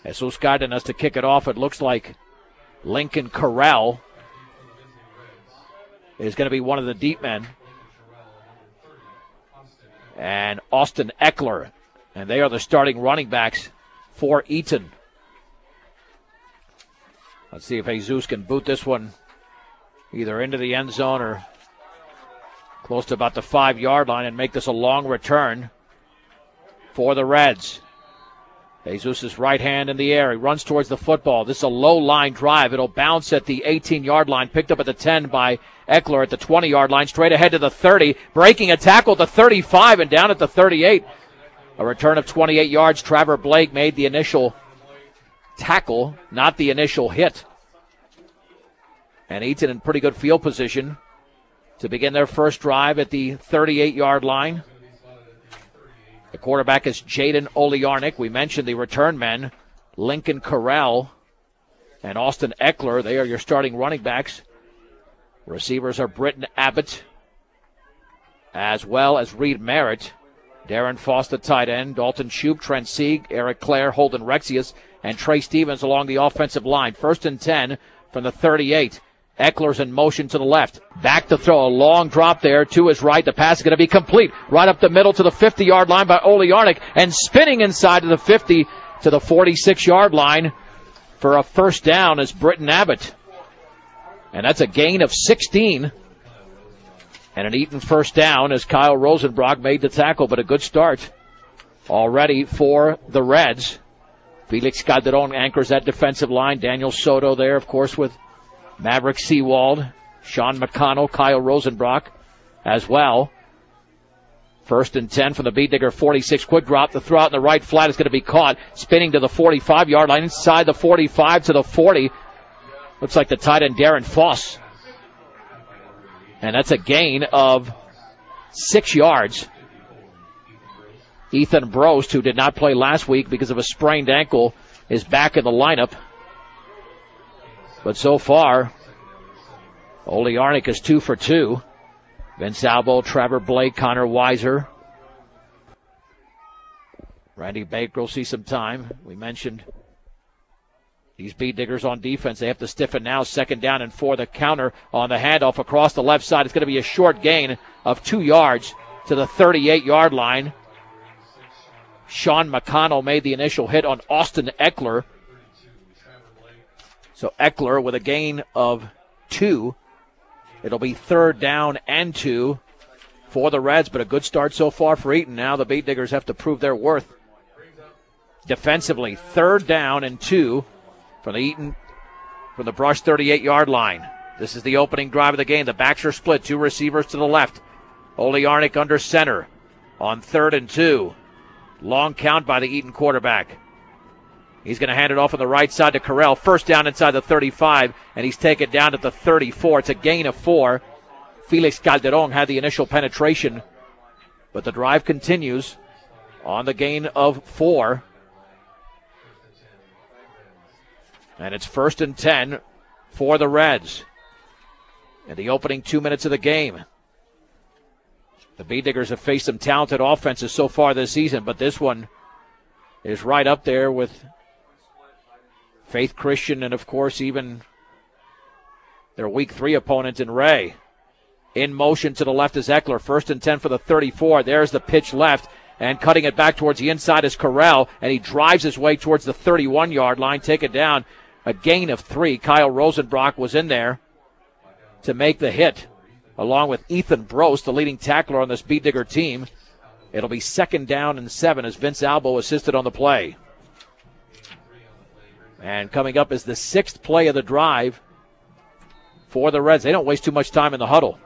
Jesus Cardenas to kick it off. It looks like Lincoln Corral is going to be one of the deep men. And Austin Eckler. And they are the starting running backs for Eaton. Let's see if Jesus can boot this one either into the end zone or close to about the 5-yard line and make this a long return for the Reds. Jesus' right hand in the air. He runs towards the football. This is a low-line drive. It'll bounce at the 18-yard line, picked up at the 10 by Eckler at the 20-yard line, straight ahead to the 30, breaking a tackle at the 35 and down at the 38. A return of 28 yards. Trevor Blake made the initial tackle, not the initial hit. And Eaton in pretty good field position to begin their first drive at the 38-yard line. The quarterback is Jaden Oliarnik. We mentioned the return men, Lincoln Corral and Austin Eckler. They are your starting running backs. Receivers are Britton Abbott, as well as Reed Merritt. Darren Foss, the tight end. Dalton Shoup, Trent Sieg, Eric Clare, Holden Rexius, and Trey Stevens along the offensive line. 1st and 10 from the 38. Eckler's in motion to the left. Back to throw. A long drop there to his right. The pass is going to be complete. Right up the middle to the 50-yard line by Oliarnik. And spinning inside to the 50 to the 46-yard line for a first down is Britton Abbott. And that's a gain of 16. And an Eaton first down as Kyle Rosenbrock made the tackle, but a good start already for the Reds. Felix Calderon anchors that defensive line. Daniel Soto there, of course, with Maverick Seawald, Sean McConnell, Kyle Rosenbrock as well. 1st and 10 from the Beat Digger 46. Quick drop. The throw out in the right flat is going to be caught. Spinning to the 45-yard line. Inside the 45 to the 40. Looks like the tight end Darren Foss. And that's a gain of 6 yards. Ethan Brost, who did not play last week because of a sprained ankle, is back in the lineup. But so far, Oliarnik is 2 for 2. Vince Albo, Trevor Blake, Connor Weiser. Randy Baker will see some time. We mentioned these Beat Diggers on defense. They have to stiffen now. 2nd down and 4. The counter on the handoff across the left side. It's going to be a short gain of 2 yards to the 38-yard line. Sean McConnell made the initial hit on Austin Eckler. So Eckler with a gain of 2. It'll be 3rd down and 2 for the Reds, but a good start so far for Eaton. Now the Beat Diggers have to prove their worth defensively. 3rd down and 2 from the Eaton, from the Brush 38-yard line. This is the opening drive of the game. The backs are split. 2 receivers to the left. Oliarnik under center on 3rd and 2. Long count by the Eaton quarterback. He's going to hand it off on the right side to Corral. 1st down inside the 35, and he's taken down at the 34. It's a gain of 4. Felix Calderon had the initial penetration, but the drive continues on the gain of 4. And it's 1st and 10 for the Reds in the opening 2 minutes of the game. The Beat Diggers have faced some talented offenses so far this season, but this one is right up there with Faith Christian and, of course, even their Week 3 opponent in Ray. In motion to the left is Eckler. 1st and 10 for the 34. There's the pitch left, and cutting it back towards the inside is Corral, and he drives his way towards the 31-yard line. Take it down. A gain of 3. Kyle Rosenbrock was in there to make the hit, along with Ethan Brost, the leading tackler on this Beat Digger team. It'll be 2nd down and 7 as Vince Albo assisted on the play. And coming up is the 6th play of the drive for the Reds. They don't waste too much time in the huddle.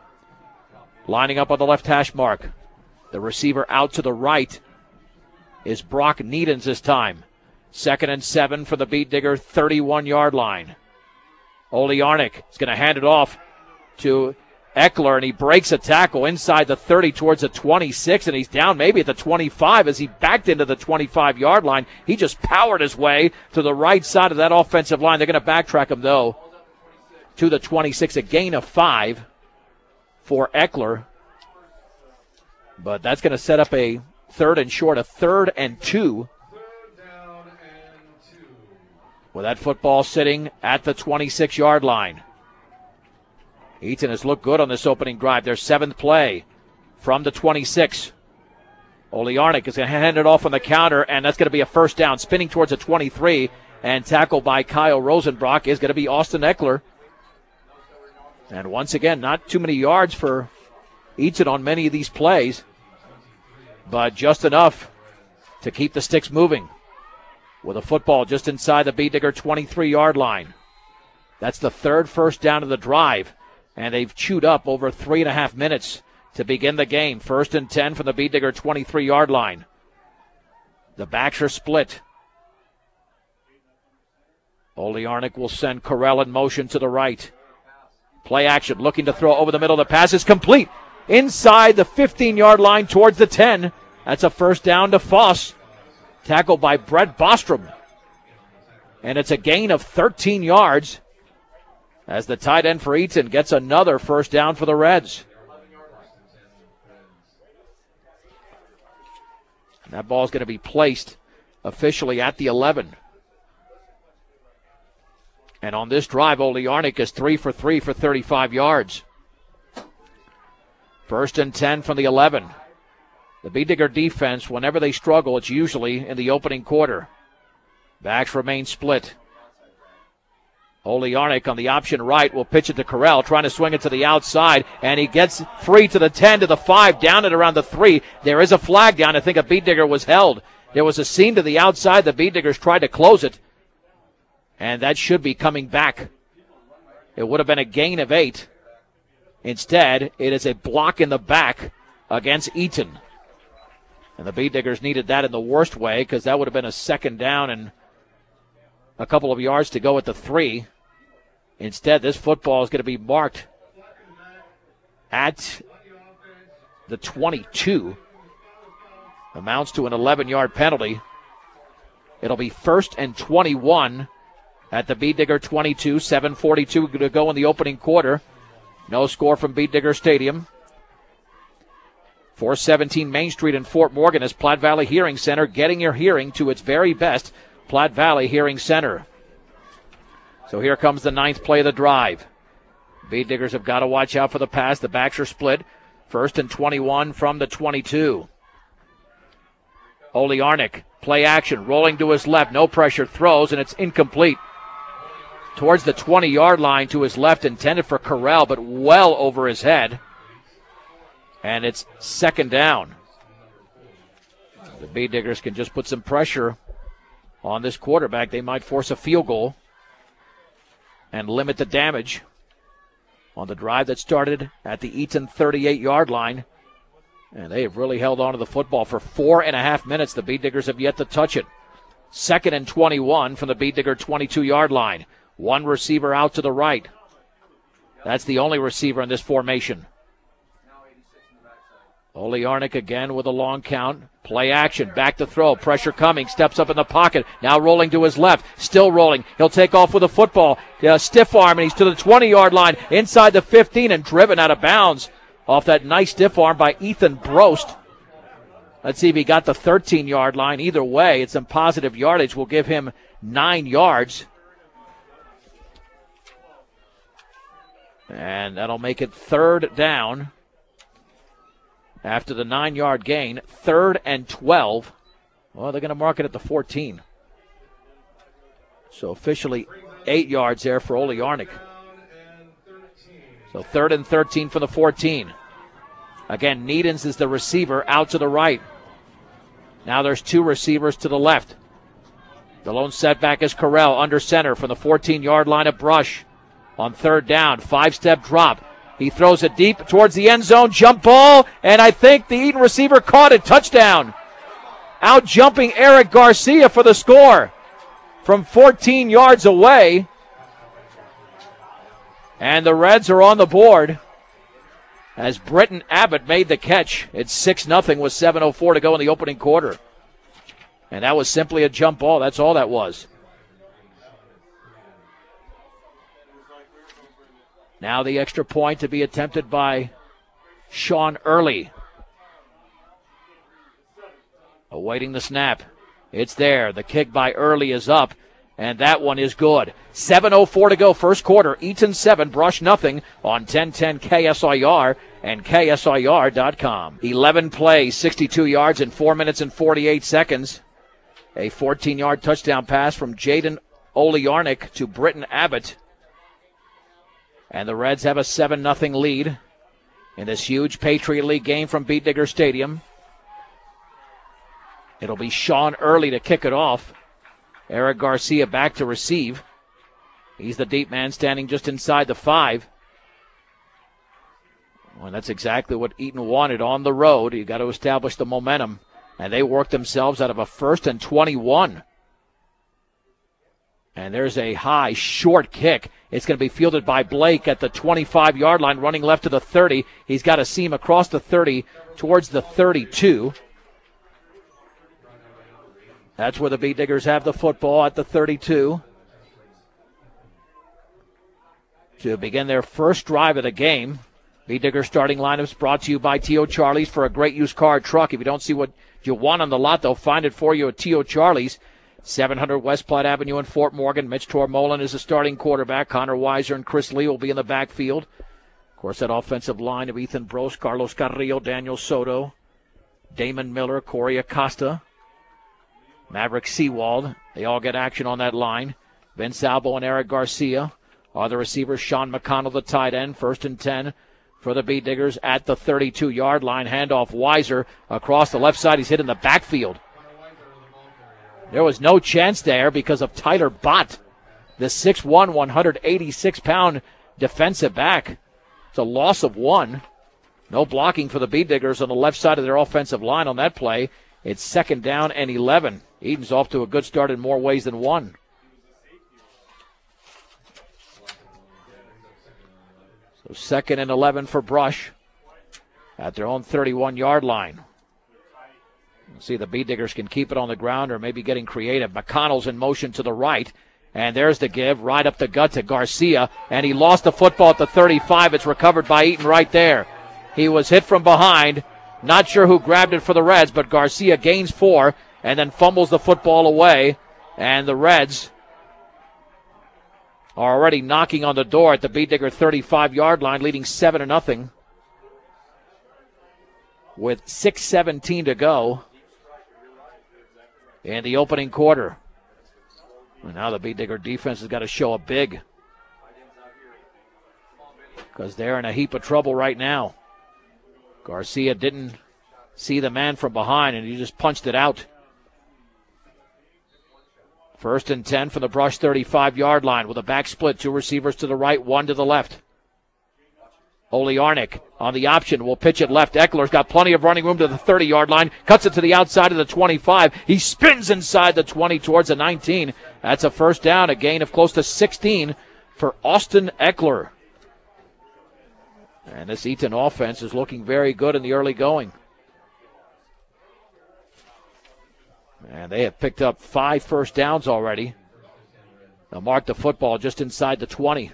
Lining up on the left hash mark. The receiver out to the right is Brock Needens this time. 2nd and 7 for the Beat Digger 31-yard line. Oliarnik is going to hand it off to Eckler, and he breaks a tackle inside the 30 towards the 26, and he's down maybe at the 25 as he backed into the 25-yard line. He just powered his way to the right side of that offensive line. They're going to backtrack him, though, to the 26, a gain of 5 for Eckler. But that's going to set up a 3rd and short, a 3rd and 2 with that football sitting at the 26-yard line. Eaton has looked good on this opening drive. Their 7th play from the 26. Olearnik is going to hand it off on the counter, and that's going to be a first down. Spinning towards the 23, and tackled by Kyle Rosenbrock is going to be Austin Eckler. And once again, not too many yards for Eaton on many of these plays, but just enough to keep the sticks moving. With a football just inside the Beet Digger 23-yard line. That's the 3rd first down of the drive, and they've chewed up over 3.5 minutes to begin the game. 1st and 10 from the Beet Digger 23-yard line. The backs are split. Olearnik will send Corral in motion to the right. Play action, looking to throw over the middle. The pass is complete inside the 15-yard line towards the 10. That's a first down to Foss. Tackled by Brett Bostrom. And it's a gain of 13 yards as the tight end for Eaton gets another first down for the Reds. And that ball is going to be placed officially at the 11. And on this drive, Olearnik is 3 for 3 for 35 yards. 1st and 10 from the 11. The Beet Digger defense, whenever they struggle, it's usually in the opening quarter. Backs remain split. Olearnik on the option right will pitch it to Corral, trying to swing it to the outside, and he gets free to the 10, to the 5, down at around the 3. There is a flag down. I think a Beet Digger was held. There was a seam to the outside. The Beet Diggers tried to close it, and that should be coming back. It would have been a gain of 8. Instead, it is a block in the back against Eaton. And the Beet Diggers needed that in the worst way, because that would have been a 2nd down and a couple of yards to go at the 3. Instead, this football is going to be marked at the 22. Amounts to an 11-yard penalty. It'll be 1st and 21 at the Beet Digger 22. 7:42 to go in the opening quarter. No score from Beet Digger Stadium. 417 Main Street in Fort Morgan is Platte Valley Hearing Center, getting your hearing to its very best. Platte Valley Hearing Center. So here comes the 9th play of the drive. Beet Diggers have got to watch out for the pass. The backs are split. 1st and 21 from the 22. Olearnik, play action, rolling to his left. No pressure, throws, and it's incomplete. Towards the 20-yard line to his left, intended for Corral, but well over his head. And it's 2nd down. The Beet Diggers can just put some pressure on this quarterback. They might force a field goal and limit the damage on the drive that started at the Eaton 38-yard line. And they have really held on to the football for 4.5 minutes. The Beet Diggers have yet to touch it. 2nd and 21 from the Beet Digger 22-yard line. One receiver out to the right. That's the only receiver in this formation. Olearnik again with a long count. Play action, back to throw, pressure coming, steps up in the pocket, now rolling to his left, still rolling. He'll take off with a football, stiff arm, and he's to the 20-yard line, inside the 15, and driven out of bounds off that nice stiff arm by Ethan Brost. Let's see if he got the 13-yard line. Either way, it's some positive yardage. Will give him 9 yards. And that'll make it 3rd down. After the 9-yard gain, 3rd and 12. Well, they're going to mark it at the 14. So officially 8 yards there for Olearnik. So 3rd and 13 for the 14. Again, Needens is the receiver out to the right. Now there's 2 receivers to the left. The lone setback is Corral under center from the 14-yard line of Brush. On 3rd down, 5-step drop. He throws it deep towards the end zone, jump ball, and I think the Eaton receiver caught it. Touchdown. Out jumping Eric Garcia for the score from 14 yards away. And the Reds are on the board as Britton Abbott made the catch. It's 6-0 with 7:04 to go in the opening quarter. And that was simply a jump ball. That's all that was. Now the extra point to be attempted by Sean Early. Awaiting the snap. It's there. The kick by Early is up. and that one is good. 7:04 to go, first quarter. Eaton 7, Brush nothing on 1010 KSIR and KSIR.com. 11 plays, 62 yards in 4 minutes and 48 seconds. A 14-yard touchdown pass from Jaden Oliarnik to Britton Abbott. And the Reds have a 7-0 lead in this huge Patriot League game from Beat Digger Stadium. It'll be Sean Early to kick it off. Eric Garcia back to receive. He's the deep man standing just inside the 5. Well, that's exactly what Eaton wanted on the road. You got to establish the momentum. And they worked themselves out of a 1st and 21. And there's a high, short kick. It's going to be fielded by Blake at the 25-yard line, running left to the 30. He's got a seam across the 30 towards the 32. That's where the Beat Diggers have the football at the 32. To begin their first drive of the game. Beat Digger starting lineups brought to you by T.O. Charlie's. For a great used car truck. If you don't see what you want on the lot, they'll find it for you at T.O. Charlie's. 700 West Platte Avenue in Fort Morgan. Mitch Tormolen is the starting quarterback. Connor Weiser and Chris Lee will be in the backfield. Of course, that offensive line of Ethan Brose, Carlos Carrillo, Daniel Soto, Damon Miller, Corey Acosta, Maverick Seawald. They all get action on that line. Vince Albo and Eric Garcia are the receivers. Sean McConnell, the tight end. 1st and 10 for the Beat Diggers at the 32-yard line. Handoff Weiser across the left side. He's hit in the backfield. There was no chance there because of Tyler Bott, the 6'1", 186-pound defensive back. It's a loss of 1. No blocking for the Beat Diggers on the left side of their offensive line on that play. It's 2nd down and 11. Eaton's off to a good start in more ways than one. So 2nd and 11 for Brush at their own 31-yard line. See, the Beat Diggers can keep it on the ground or maybe getting creative. McConnell's in motion to the right. And there's the give right up the gut to Garcia. And he lost the football at the 35. It's recovered by Eaton right there. He was hit from behind. Not sure who grabbed it for the Reds, but Garcia gains 4 and then fumbles the football away. And the Reds are already knocking on the door at the Beat Digger 35-yard line, leading 7-0 with 6:17 to go in the opening quarter. And now the Beat Digger defense has got to show up big because they're in a heap of trouble right now. Garcia didn't see the man from behind, and he just punched it out. 1st and 10 from the Brush 35-yard line with a back split. 2 receivers to the right, 1 to the left. Oliarnik on the option will pitch it left. Eckler's got plenty of running room to the 30-yard line. Cuts it to the outside of the 25. He spins inside the 20 towards the 19. That's a 1st down, a gain of close to 16 for Austin Eckler. And this Eaton offense is looking very good in the early going. And they have picked up 5 first downs already. They'll mark the football just inside the 20.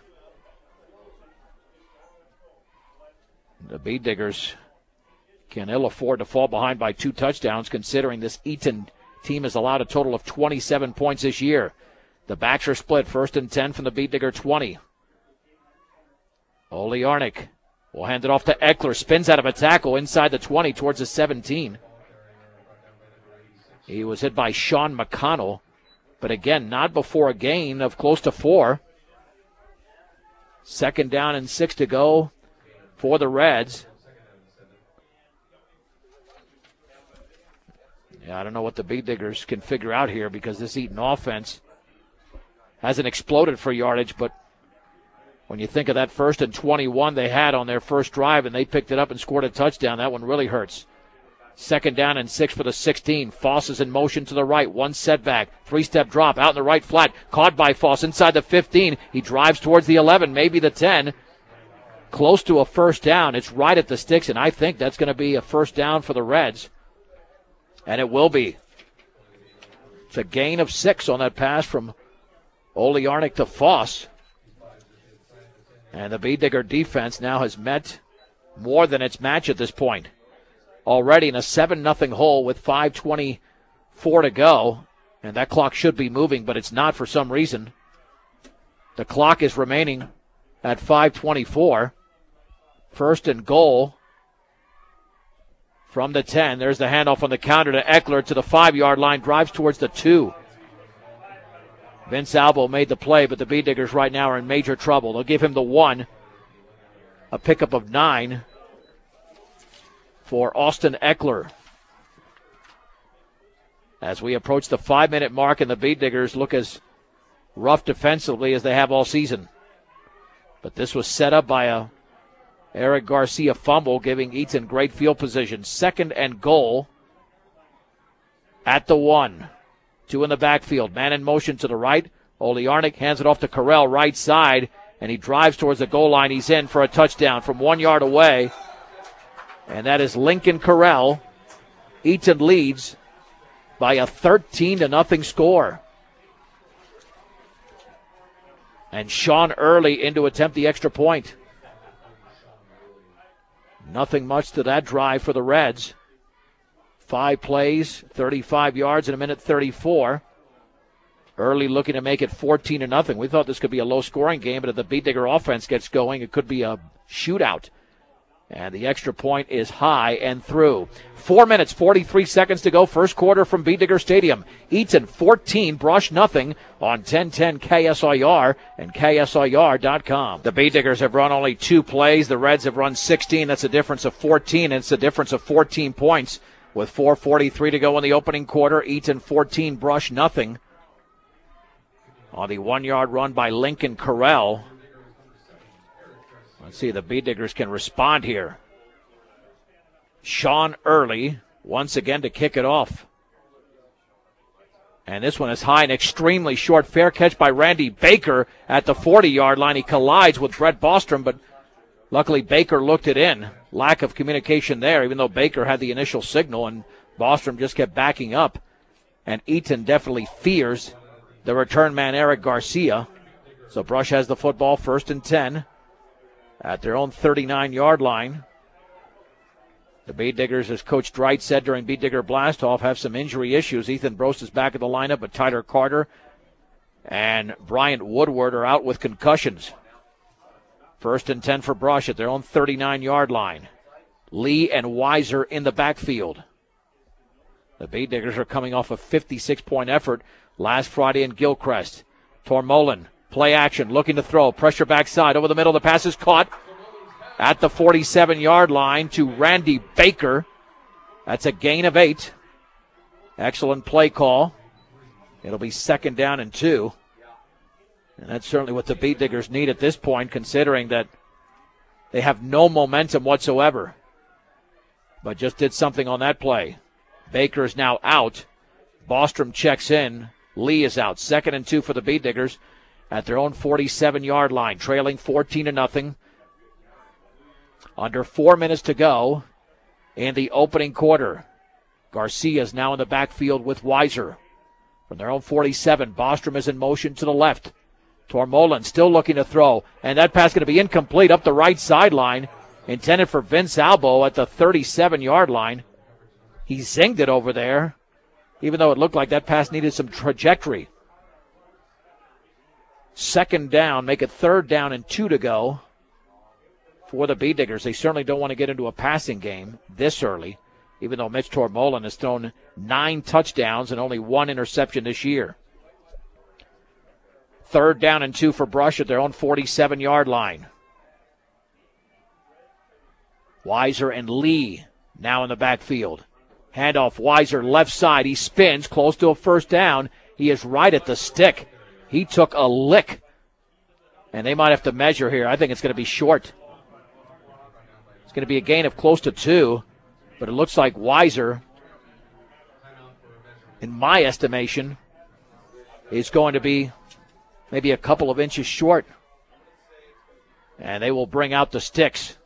The Beat Diggers can ill afford to fall behind by 2 touchdowns, considering this Eaton team has allowed a total of 27 points this year. The backs are split. 1st and 10 from the Beat Digger 20. Oliarnik will hand it off to Eckler. Spins out of a tackle inside the 20 towards the 17. He was hit by Sean McConnell, but again, not before a gain of close to 4. 2nd down and 6 to go for the Reds. Yeah, I don't know what the Beat Diggers can figure out here because this Eaton offense hasn't exploded for yardage, but when you think of that 1st and 21 they had on their first drive and they picked it up and scored a touchdown, that one really hurts. 2nd down and 6 for the 16. Foss is in motion to the right. 1 setback. 3-step drop out in the right flat. Caught by Foss inside the 15. He drives towards the 11, maybe the 10. Close to a 1st down. It's right at the sticks, and I think that's going to be a 1st down for the Reds. And it will be. It's a gain of 6 on that pass from Oliarnik to Foss. And the Beat Digger defense now has met more than its match at this point. Already in a 7-0 hole with 5:24 to go. And that clock should be moving, but it's not for some reason. The clock is remaining at 5:24. First and goal from the 10. There's the handoff on the counter to Eckler to the 5-yard line. Drives towards the 2. Vince Albo made the play, but the Bee Diggers right now are in major trouble. They'll give him the 1. A pickup of 9 for Austin Eckler. As we approach the 5-minute mark, and the Bee Diggers look as rough defensively as they have all season. But this was set up by a Eric Garcia fumble, giving Eaton great field position. Second and goal at the 1. 2 in the backfield. Man in motion to the right. Oliarnik hands it off to Carell, right side, and he drives towards the goal line. He's in for a touchdown from 1 yard away. And that is Lincoln Carell. Eaton leads by a 13-0 score. And Sean Early in to attempt the extra point. Nothing much to that drive for the Reds. 5 plays, 35 yards in a minute 34. Early looking to make it 14-0. We thought this could be a low-scoring game, but if the Bee Digger offense gets going, it could be a shootout. And the extra point is high and through. 4 minutes, 43 seconds to go. First quarter from Bee Digger Stadium. Eaton 14, Brush nothing on 1010 KSIR and KSIR.com. The Bee Diggers have run only 2 plays. The Reds have run 16. That's a difference of 14, and it's a difference of 14 points. With 4:43 to go in the opening quarter, Eaton 14, Brush nothing. On the 1-yard run by Lincoln Carell. Let's see if the Bee Diggers can respond here. Sean Early once again to kick it off. And this one is high and extremely short. Fair catch by Randy Baker at the 40-yard line. He collides with Brett Bostrom, but luckily Baker looked it in. Lack of communication there, even though Baker had the initial signal, and Bostrom just kept backing up. And Eaton definitely fears the return man, Eric Garcia. So Brush has the football, 1st and 10. At their own 39-yard line. The Bee Diggers, as Coach Dreit said during Bee Digger Blastoff, have some injury issues. Ethan Brost is back in the lineup, but Tyler Carter and Bryant Woodward are out with concussions. 1st and 10 for Brush at their own 39-yard line. Lee and Weiser in the backfield. The Bee Diggers are coming off a 56-point effort last Friday in Gilchrist. Tormolen. Play action, looking to throw. Pressure backside. Over the middle, the pass is caught at the 47-yard line to Randy Baker. That's a gain of 8. Excellent play call. It'll be 2nd down and 2. And that's certainly what the Bee Diggers need at this point, considering that they have no momentum whatsoever. But just did something on that play. Baker is now out. Bostrom checks in. Lee is out. 2nd and 2 for the Bee Diggers at their own 47-yard line, trailing 14-0. Under 4 minutes to go in the opening quarter. Garcia is now in the backfield with Weiser. From their own 47, Bostrom is in motion to the left. Tormolen still looking to throw, and that pass going to be incomplete up the right sideline, intended for Vince Albo at the 37-yard line. He zinged it over there, even though it looked like that pass needed some trajectory. 2nd down, make it 3rd down and 2 to go for the Bee Diggers. They certainly don't want to get into a passing game this early, even though Mitch Tormolen has thrown 9 touchdowns and only 1 interception this year. 3rd down and 2 for Brush at their own 47-yard line. Weiser and Lee now in the backfield. Handoff, Weiser left side. He spins close to a 1st down. He is right at the stick. He took a lick, and they might have to measure here. I think it's going to be short. It's going to be a gain of close to 2, but it looks like Weiser, in my estimation, is going to be maybe a couple of inches short. And they will bring out the sticks.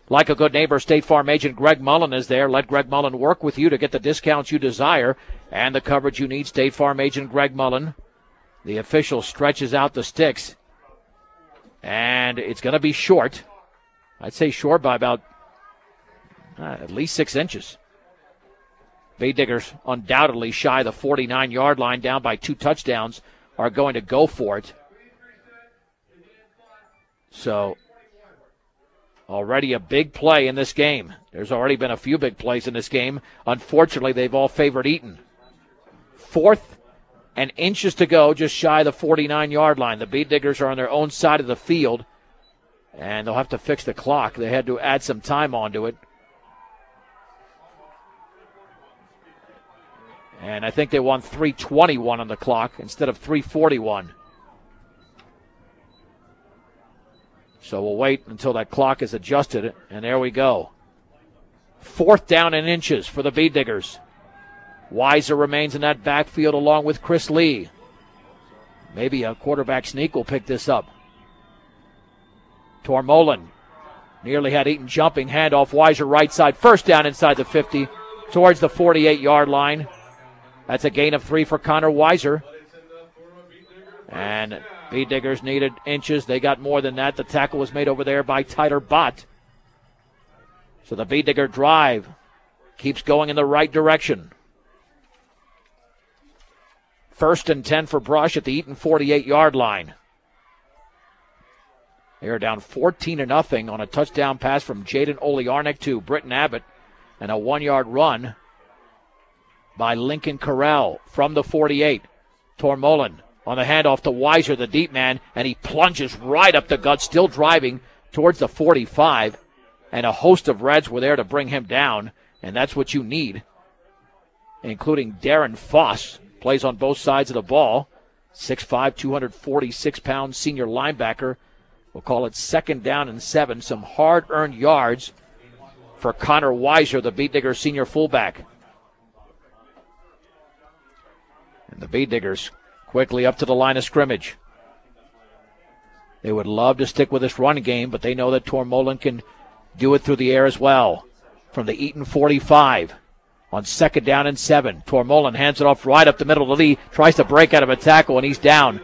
Like a good neighbor, State Farm agent Greg Mullen is there. Let Greg Mullen work with you to get the discounts you desire and the coverage you need. State Farm agent Greg Mullen. The official stretches out the sticks. And it's going to be short. I'd say short by about at least 6 inches. Bay Diggers undoubtedly shy the 49-yard line, down by 2 touchdowns, are going to go for it. So already a big play in this game. There's already been a few big plays in this game. Unfortunately, they've all favored Eaton. 4th and inches to go, just shy the 49-yard line. The Bay Diggers are on their own side of the field, and they'll have to fix the clock. They had to add some time onto it. And I think they won 3:21 on the clock instead of 3:41. So we'll wait until that clock is adjusted, and there we go. 4th down and inches for the Bay Diggers. Weiser remains in that backfield along with Chris Lee. Maybe a quarterback sneak will pick this up. Tormolin nearly had Eaton jumping. Handoff, Weiser right side. First down inside the 50 towards the 48-yard line. That's a gain of 3 for Connor Weiser. And Bay Diggers needed inches. They got more than that. The tackle was made over there by Tyler Bott. So the Bay Digger drive keeps going in the right direction. 1st and 10 for Brush at the Eaton 48-yard line. They are down 14-0 on a touchdown pass from Jaden Oliarnik to Britton Abbott, and a 1-yard run by Lincoln Corral from the 48. Tormolin on the handoff to Weiser, the deep man, and he plunges right up the gut, still driving towards the 45. And a host of Reds were there to bring him down, and that's what you need, including Darren Foss, plays on both sides of the ball. 6'5", 246-pound senior linebacker. We'll call it 2nd down and 7. Some hard-earned yards for Connor Weiser, the Bay Diggers senior fullback. And the Bay Diggers quickly up to the line of scrimmage. They would love to stick with this run game, but they know that Tormolin can do it through the air as well. From the Eaton 45 on 2nd down and 7. Tormolin hands it off right up the middle to Lee, tries to break out of a tackle, and he's down.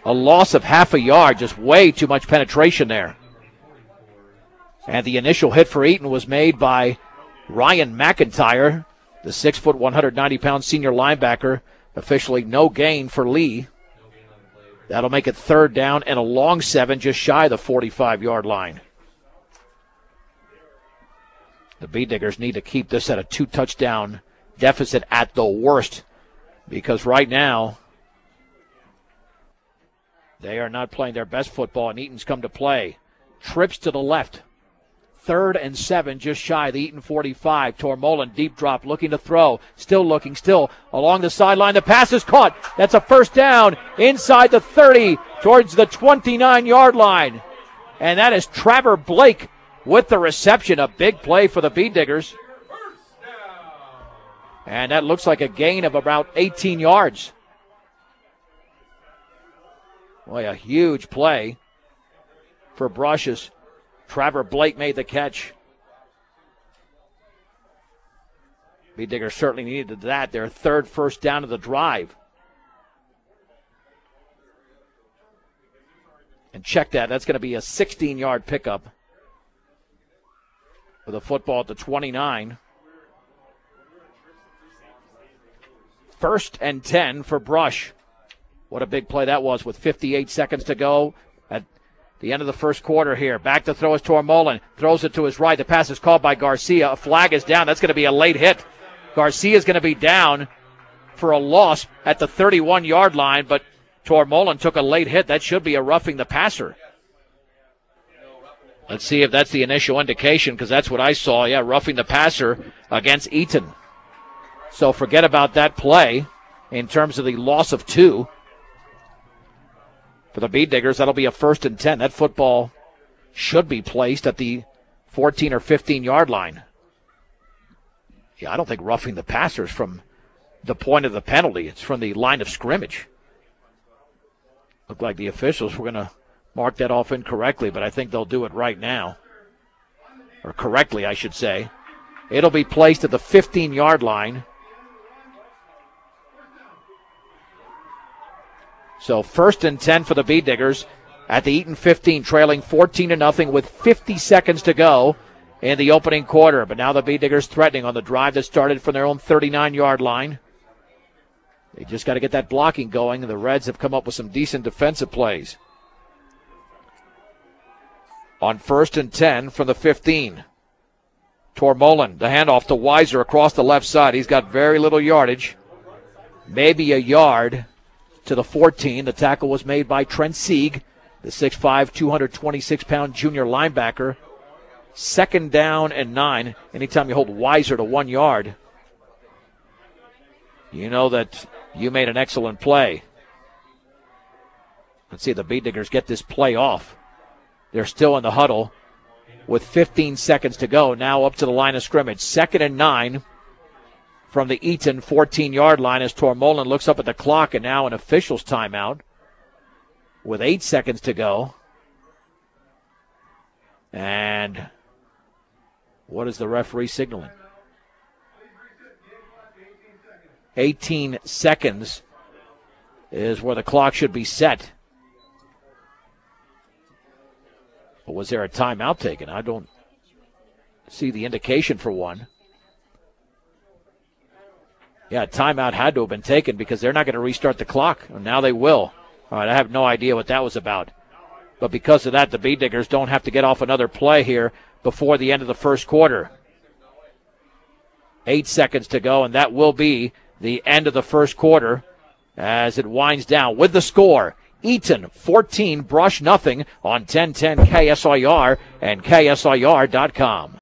A loss of half a yard, just way too much penetration there. And the initial hit for Eaton was made by Ryan McIntyre, the 6', 190-pound senior linebacker. Officially no gain for Lee. That'll make it 3rd down and a long 7, just shy of the 45-yard line. The Bay Diggers need to keep this at a 2-touchdown deficit at the worst, because right now they are not playing their best football, and Eaton's come to play. Trips to the left. 3rd and 7, just shy of the Eaton 45. Tormolin, deep drop, looking to throw. Still looking, still along the sideline. The pass is caught. That's a 1st down inside the 30 towards the 29-yard line. And that is Trevor Blake with the reception. A big play for the Bay Diggers. And that looks like a gain of about 18 yards. Boy, a huge play for Brushes. Trevor Blake made the catch. Bay Diggers certainly needed that. Their 3rd first down of the drive. And check that. That's going to be a 16-yard pickup with a football at the 29. 1st and 10 for Brush. What a big play that was with 58 seconds to go at the end of the first quarter here. Back to throw is Tormolin. Throws it to his right. The pass is called by Garcia. A flag is down. That's going to be a late hit. Garcia is going to be down for a loss at the 31-yard line, but Tormolin took a late hit. That should be a roughing the passer. Let's see if that's the initial indication, because that's what I saw. Yeah, roughing the passer against Eaton. So forget about that play in terms of the loss of 2. For the Bay Diggers, that'll be a 1st and 10. That football should be placed at the 14 or 15-yard line. Yeah, I don't think roughing the passer is from the point of the penalty. It's from the line of scrimmage. Looked like the officials were going to mark that off incorrectly, but I think they'll do it right now. Or correctly, I should say. It'll be placed at the 15-yard line. So 1st and 10 for the Bay Diggers at the Eaton 15, trailing 14-0 with 50 seconds to go. in the opening quarter. But now the Bee Diggers threatening on the drive that started from their own 39-yard line. They just got to get that blocking going, and the Reds have come up with some decent defensive plays. On 1st and 10 from the 15. Tormolen, the handoff to Weiser across the left side. He's got very little yardage. Maybe a yard to the 14. The tackle was made by Trent Sieg, the 6'5", 226-pound junior linebacker. 2nd down and 9. Anytime you hold Weiser to 1 yard, you know that you made an excellent play. Let's see if the Bee Diggers get this play off. They're still in the huddle with 15 seconds to go. Now up to the line of scrimmage. 2nd and 9 from the Eaton 14-yard line as Tormolen looks up at the clock, and now an official's timeout with 8 seconds to go. And what is the referee signaling? 18 seconds is where the clock should be set. But was there a timeout taken? I don't see the indication for one. Yeah, timeout had to have been taken because they're not going to restart the clock. Now they will. All right, I have no idea what that was about. But because of that, the Bee Diggers don't have to get off another play here before the end of the first quarter. 8 seconds to go, and that will be the end of the first quarter as it winds down with the score. Eaton 14, Brush nothing on 1010 KSIR and KSIR.com.